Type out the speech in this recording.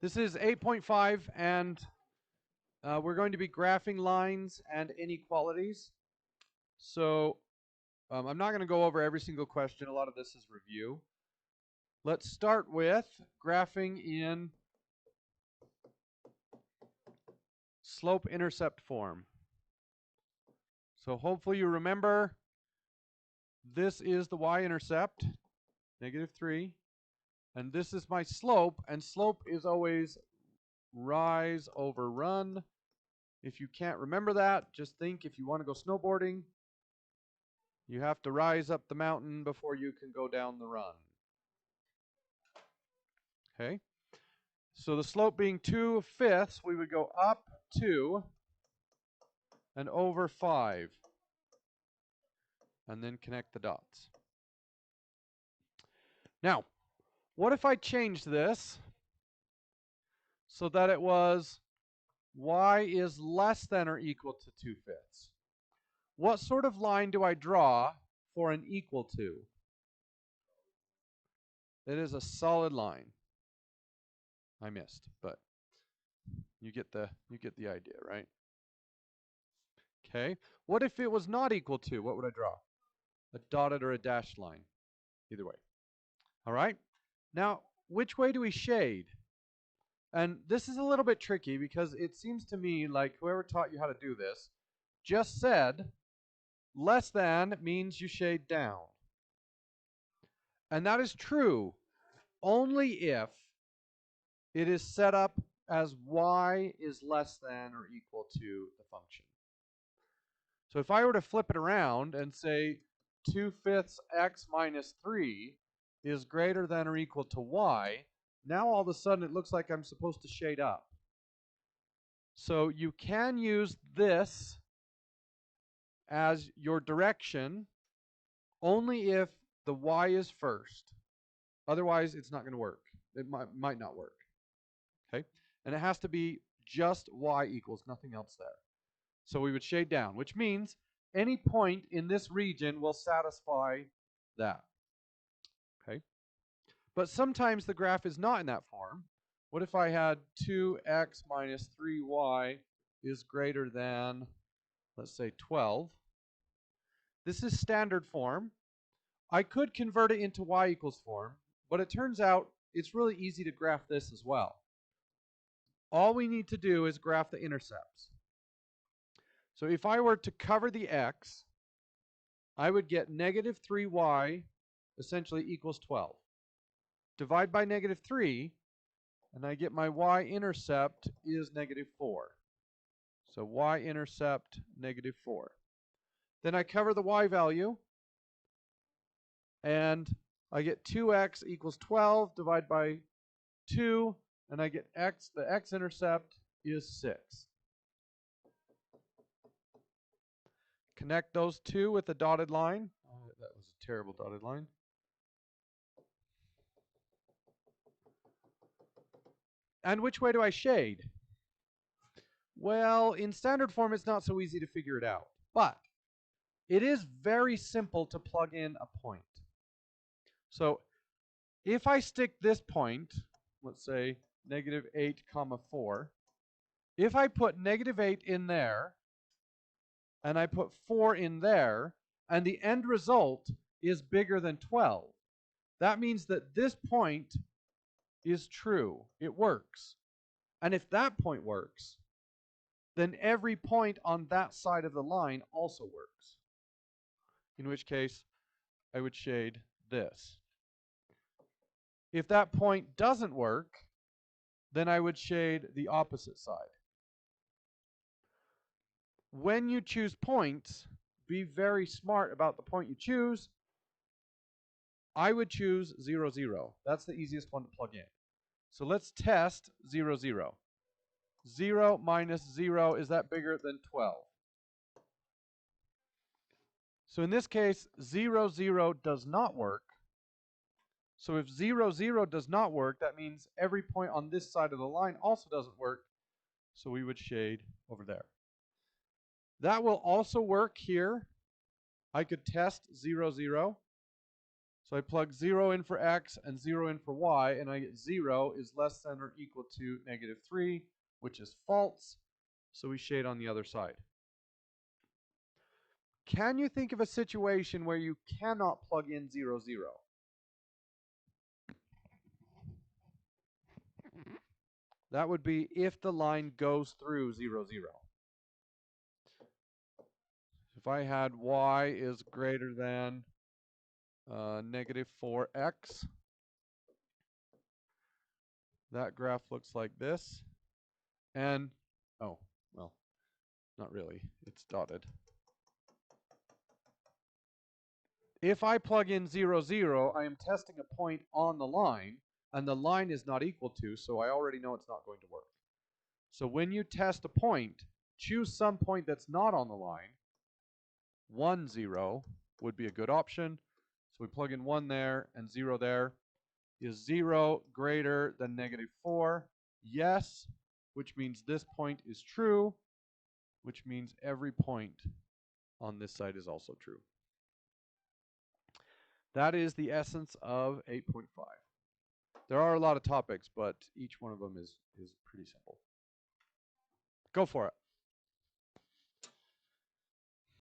This is 8.5, and we're going to be graphing lines and inequalities. So I'm not going to go over every single question. A lot of this is review. Let's start with graphing in slope-intercept form. So hopefully you remember this is the y-intercept, -3, and this is my slope, and slope is always rise over run. If you can't remember that, just think if you want to go snowboarding, you have to rise up the mountain before you can go down the run. Okay? So the slope being 2/5, we would go up 2 and over 5. And then connect the dots. Now, what if I changed this so that it was y is less than or equal to 2/5? What sort of line do I draw for an equal to? It is a solid line. I missed, but you get the idea, right? Okay. What if it was not equal to? What would I draw? A dotted or a dashed line. Either way. All right. Now, which way do we shade? And this is a little bit tricky because it seems to me like whoever taught you how to do this just said less than means you shade down. And that is true only if it is set up as y is less than or equal to the function. So if I were to flip it around and say 2/5 x minus 3 is greater than or equal to y, now all of a sudden it looks like I'm supposed to shade up. So you can use this as your direction only if the y is first. Otherwise, it's not going to work. It might not work. Okay? And it has to be just y equals nothing else there. So we would shade down, which means any point in this region will satisfy that. Okay? But sometimes the graph is not in that form. What if I had 2x minus 3y is greater than, let's say, 12? This is standard form. I could convert it into y equals form, but it turns out it's really easy to graph this as well. All we need to do is graph the intercepts. So if I were to cover the x, I would get -3y essentially equals 12. Divide by -3, and I get my y-intercept is -4. So y-intercept -4. Then I cover the y value, and I get 2x equals 12, divide by 2, and I get x, the x-intercept is 6. Connect those two with a dotted line. Oh, that was a terrible dotted line. And which way do I shade? Well, in standard form, it's not so easy to figure it out. But it is very simple to plug in a point. So if I stick this point, let's say -8, 4, if I put -8 in there, and I put 4 in there, and the end result is bigger than 12, that means that this point is true. It works. And if that point works, then every point on that side of the line also works. In which case, I would shade this. If that point doesn't work, then I would shade the opposite side. When you choose points, be very smart about the point you choose. I would choose 0, 0. That's the easiest one to plug in. So let's test 0, 0. 0 minus 0, is that bigger than 12? So in this case, 0, 0 does not work. So if 0, 0 does not work, that means every point on this side of the line also doesn't work. So we would shade over there. That will also work here. I could test 0, 0. So I plug 0 in for x and 0 in for y, and I get 0 is less than or equal to -3, which is false. So we shade on the other side. Can you think of a situation where you cannot plug in 0, 0? That would be if the line goes through 0, 0. If I had y is greater than -4x, that graph looks like this. And, oh, well, not really. It's dotted. If I plug in 0, 0, I am testing a point on the line, and the line is not equal to, so I already know it's not going to work. So when you test a point, choose some point that's not on the line. 1, 0 would be a good option. So we plug in 1 there and 0 there. Is 0 greater than -4? Yes, which means this point is true, which means every point on this side is also true. That is the essence of 8.5. There are a lot of topics, but each one of them is pretty simple. Go for it.